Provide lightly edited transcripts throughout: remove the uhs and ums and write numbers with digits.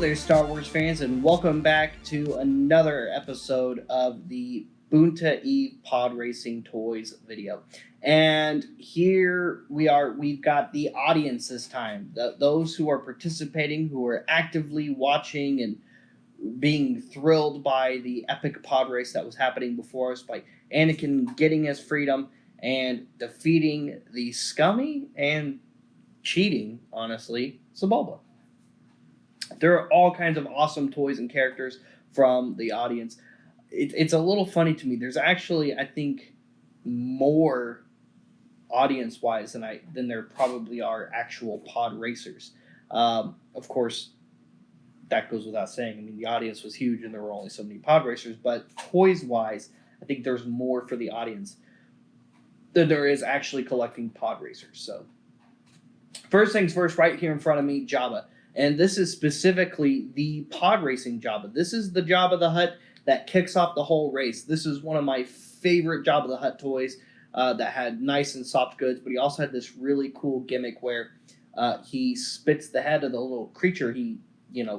there, Star Wars fans, and welcome back to another episode of the Boonta Eve Pod Racing Toys video. And here we are, we've got the audience this time, those who are participating, who are actively watching and being thrilled by the epic pod race that was happening before us, by Anakin getting his freedom and defeating the scummy and cheating, honestly, Sebulba. There are all kinds of awesome toys and characters from the audience. It's a little funny to me. There's actually, I think, more audience-wise than there probably are actual pod racers. Of course, that goes without saying. I mean, the audience was huge and there were only so many pod racers, but toys-wise, I think there's more for the audience than there is actually collecting pod racers. So, first things first, right here in front of me, Jabba. And this is specifically the pod racing Jabba. This is the Jabba the Hutt that kicks off the whole race. This is one of my favorite Jabba the Hutt toys that had nice and soft goods, but he also had this really cool gimmick where he spits the head of the little creature he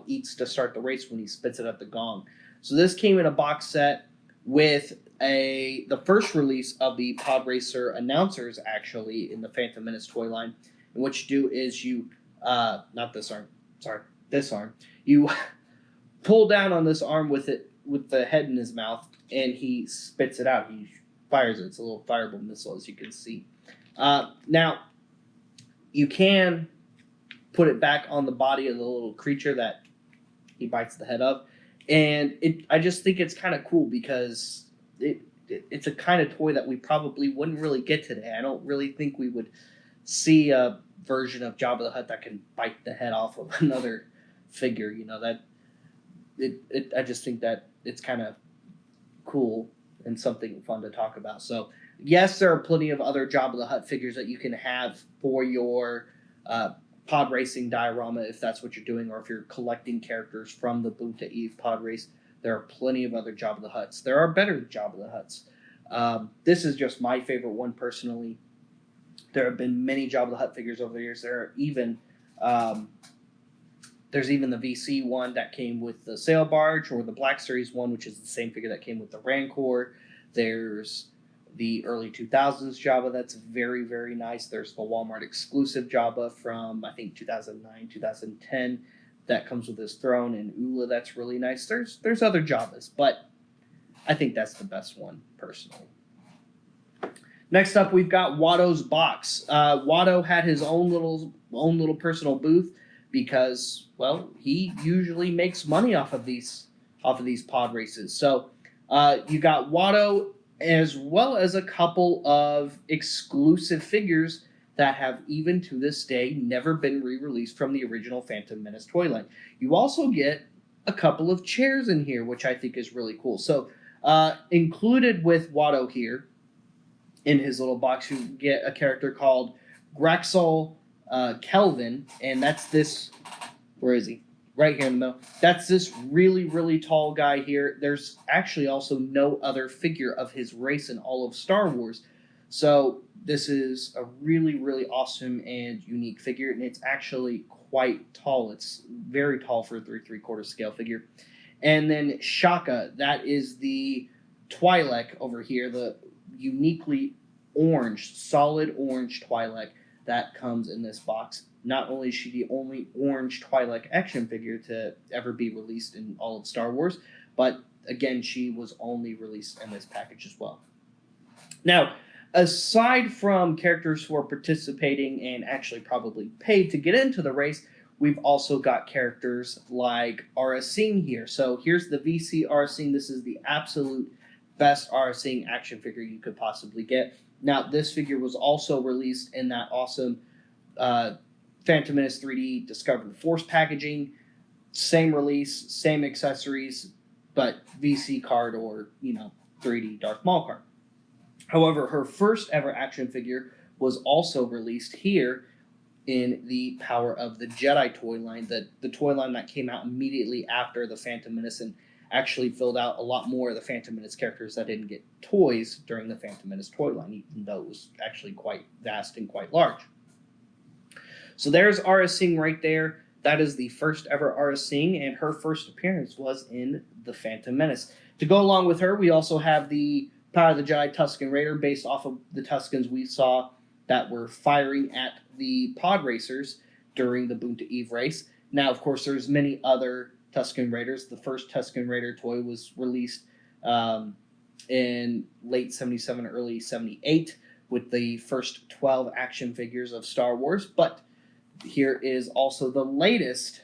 eats to start the race when he spits it at the gong. So this came in a box set with the first release of the Pod Racer announcers, actually, in the Phantom Menace toy line. And what you do is you, not this arm, sorry, this arm. You pull down on this arm with the head in his mouth, and he spits it out. He fires it. It's a little fireable missile, as you can see. Now, you can put it back on the body of the little creature that he bites the head of, and I just think it's kind of cool because it's a kind of toy that we probably wouldn't really get today. I don't really think we would see a version of Jabba the Hutt that can bite the head off of another figure. I just think that it's kind of cool and something fun to talk about. So yes, there are plenty of other Jabba the Hutt figures that you can have for your pod racing diorama if that's what you're doing, or if you're collecting characters from the Boonta Eve pod race. There are plenty of other Jabba the Hutts. There are better Jabba the Hutts. This is just my favorite one personally. There have been many Jabba the Hutt figures over the years. There are even there's even the VC one that came with the sail barge, or the Black Series one, which is the same figure that came with the Rancor. There's the early 2000s Jabba that's very, very nice. There's the Walmart exclusive Jabba from, I think, 2009, 2010 that comes with his throne, and Ula that's really nice. There's other Jabbas, but I think that's the best one, personally. Next up, we've got Watto's box. Watto had his own little personal booth because, well, he usually makes money off of these pod races. So you got Watto, as well as a couple of exclusive figures that have, even to this day, never been re-released from the original Phantom Menace toy line. You also get a couple of chairs in here, which I think is really cool. So included with Watto here, in his little box, you get a character called Graxel Kelvin, and that's this, where is he? Right here in the middle. That's this really, really tall guy here. There's actually also no other figure of his race in all of Star Wars. So this is a really, really awesome and unique figure, and it's actually quite tall. It's very tall for a 3/3 scale figure. And then Shaka, that is the Twilight over here, the uniquely orange, solid orange Twilight that comes in this box. Not only is she the only orange Twilight action figure to ever be released in all of Star Wars, but again, she was only released in this package as well. Now, aside from characters who are participating and actually probably paid to get into the race, we've also got characters like Aurra Sing here. So here's the VC Aurra Sing. This is the absolute best Aurra Sing action figure you could possibly get. Now, this figure was also released in that awesome Phantom Menace 3D Discover the Force packaging. Same release, same accessories, but VC card or, 3D Darth Maul card. However, her first ever action figure was also released here in the Power of the Jedi toy line, the toy line that came out immediately after the Phantom Menace and actually filled out a lot more of the Phantom Menace characters that didn't get toys during the Phantom Menace toy line, even though it was actually quite vast and quite large. So there's Aurra Sing right there. that is the first ever artist seeing, and her first appearance was in The Phantom Menace. To go along with her, we also have the Power of the Jedi Tuscan Raider, based off of the Tuscans we saw that were firing at the pod racers during the Boonta Eve race. Now, of course, there's many other Tuscan Raiders. The first Tuscan Raider toy was released in late 77, early 78, with the first 12 action figures of Star Wars. But here is also the latest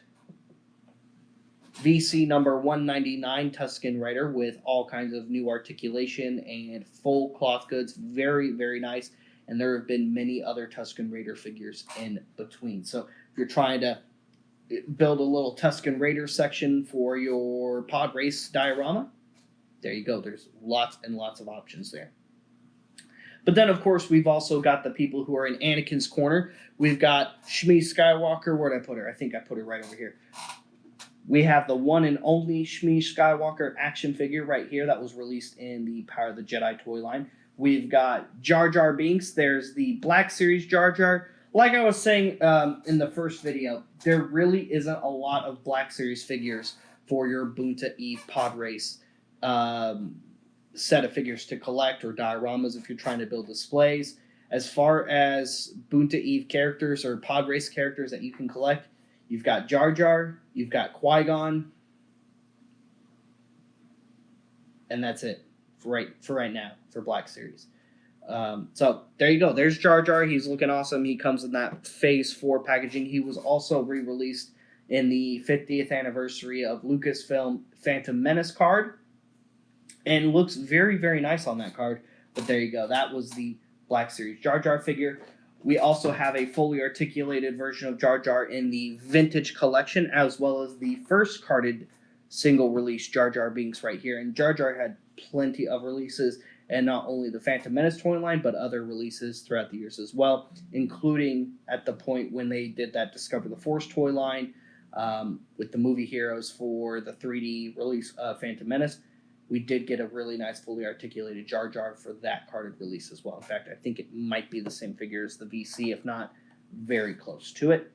VC number 199 Tuscan Raider, with all kinds of new articulation and full cloth goods. Very, very nice. And there have been many other Tuscan Raider figures in between. So if you're trying to build a little Tuscan Raider section for your pod race diorama, there you go. There's lots and lots of options there. But then, of course, we've also got the people who are in Anakin's corner. We've got Shmi Skywalker. Where did I put her? I think I put her right over here. We have the one and only Shmi Skywalker action figure right here that was released in the Power of the Jedi toy line. We've got Jar Jar Binks. There's the Black Series Jar Jar. Like I was saying in the first video, there really isn't a lot of Black Series figures for your Boonta Eve pod race set of figures to collect, or dioramas if you're trying to build displays. As far as Boonta Eve characters or pod race characters that you can collect, you've got Jar Jar, you've got Qui-Gon, and that's it for right now for Black Series. So there you go. There's Jar Jar. He's looking awesome. He comes in that Phase 4 packaging. He was also re-released in the 50th anniversary of Lucasfilm Phantom Menace card, and looks very, very nice on that card. But there you go. That was the Black Series Jar Jar figure. We also have a fully articulated version of Jar Jar in the Vintage Collection, as well as the first carded single-release Jar Jar Binks right here. And Jar Jar had plenty of releases, and not only the Phantom Menace toy line, but other releases throughout the years as well, including at the point when they did that Discover the Force toy line with the movie heroes for the 3D release of Phantom Menace. We did get a really nice fully articulated Jar Jar for that carded release as well. In fact, I think it might be the same figure as the VC, if not very close to it.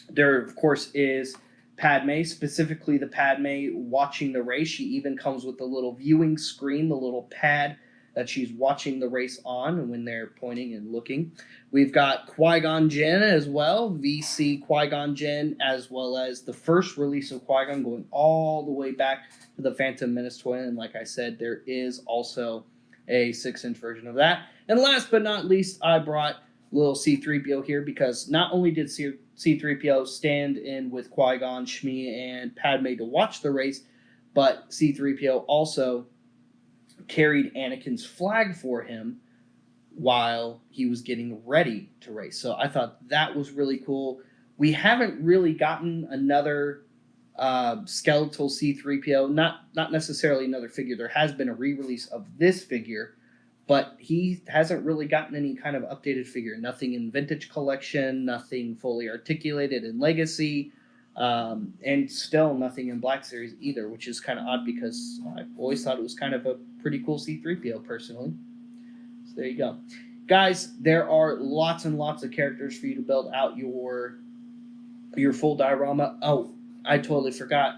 There, of course, is Padme, specifically the Padme watching the race. She even comes with the little viewing screen, the little pad that she's watching the race on when they're pointing and looking. We've got Qui-Gon Jinn as well, VC Qui-Gon Jinn, as well as the first release of Qui-Gon going all the way back to the Phantom Menace toy. And like I said, there is also a 6-inch version of that. And last but not least, I brought little C3po here because not only did C3po stand in with Qui-Gon, Shmi, and Padme to watch the race, but C3po also carried Anakin's flag for him while he was getting ready to race. So I thought that was really cool. We haven't really gotten another Skeletal C3po, not necessarily another figure. There has been a re-release of this figure, but he hasn't really gotten any kind of updated figure. Nothing in Vintage Collection, nothing fully articulated in Legacy, and still nothing in Black Series either, which is kind of odd because I've always thought it was kind of a pretty cool C3po personally. So there you go. Guys, there are lots and lots of characters for you to build out your full diorama. Oh, I totally forgot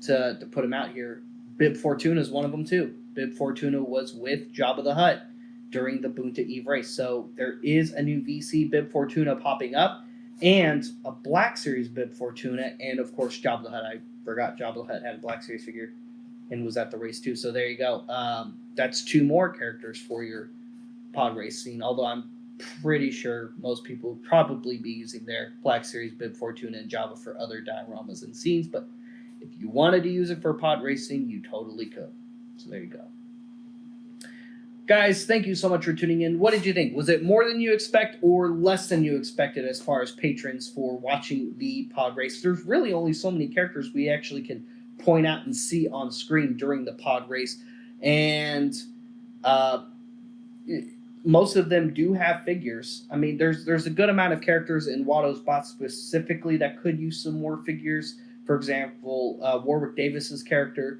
to put him out here. Bib Fortuna is one of them too. Bib Fortuna was with Jabba the Hutt during the Boonta Eve race. So there is a new VC Bib Fortuna popping up, and a Black Series Bib Fortuna, and of course Jabba the Hutt. I forgot Jabba the Hutt had a Black Series figure and was at the race too. So there you go. That's 2 more characters for your pod race scene, although I'm pretty sure most people would probably be using their Black Series Bib Fortuna and Jabba for other dioramas and scenes, but if you wanted to use it for pod racing, you totally could. So there you go. Guys, thank you so much for tuning in. What did you think? Was it more than you expect or less than you expected as far as patrons for watching the pod race? There's really only so many characters we actually can point out and see on screen during the pod race. And most of them do have figures. I mean, there's a good amount of characters in Watto's bot specifically that could use some more figures. For example, Warwick Davis's character.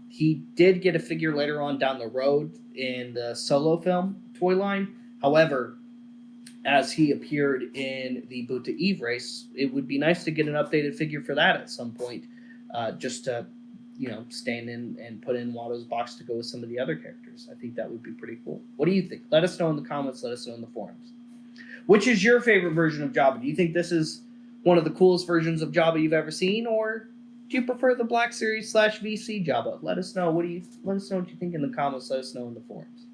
He did get a figure later on down the road in the Solo film toy line. However, as he appeared in the Buta Eve race. It would be nice to get an updated figure for that at some point, just to, stand in and put in Watto's box to go with some of the other characters. I think that would be pretty cool. What do you think? Let us know in the comments. Let us know in the forums. Which is your favorite version of Jabba? Do you think this is one of the coolest versions of Jabba you've ever seen, or do you prefer the Black Series / VC Jabba? Let us know. Let us know what you think in the comments. Let us know in the forums.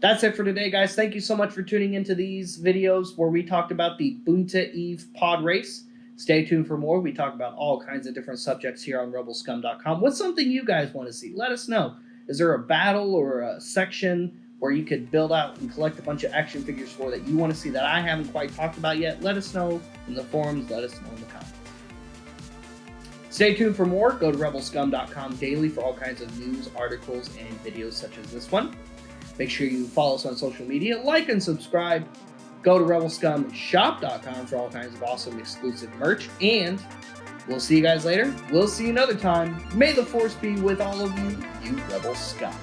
That's it for today, guys. Thank you so much for tuning into these videos where we talked about the Buta Eve pod race. Stay tuned for more. We talk about all kinds of different subjects here on rebelscum.com. What's something you guys want to see? Let us know. Is there a battle or a section where you could build out and collect a bunch of action figures for that you want to see that I haven't quite talked about yet? Let us know in the forums. Let us know in the comments. Stay tuned for more. Go to rebelscum.com daily for all kinds of news, articles, and videos such as this one. Make sure you follow us on social media, like and subscribe. Go to rebelscumshop.com for all kinds of awesome exclusive merch. And we'll see you guys later. We'll see you another time. May the Force be with all of you, you Rebel Scum.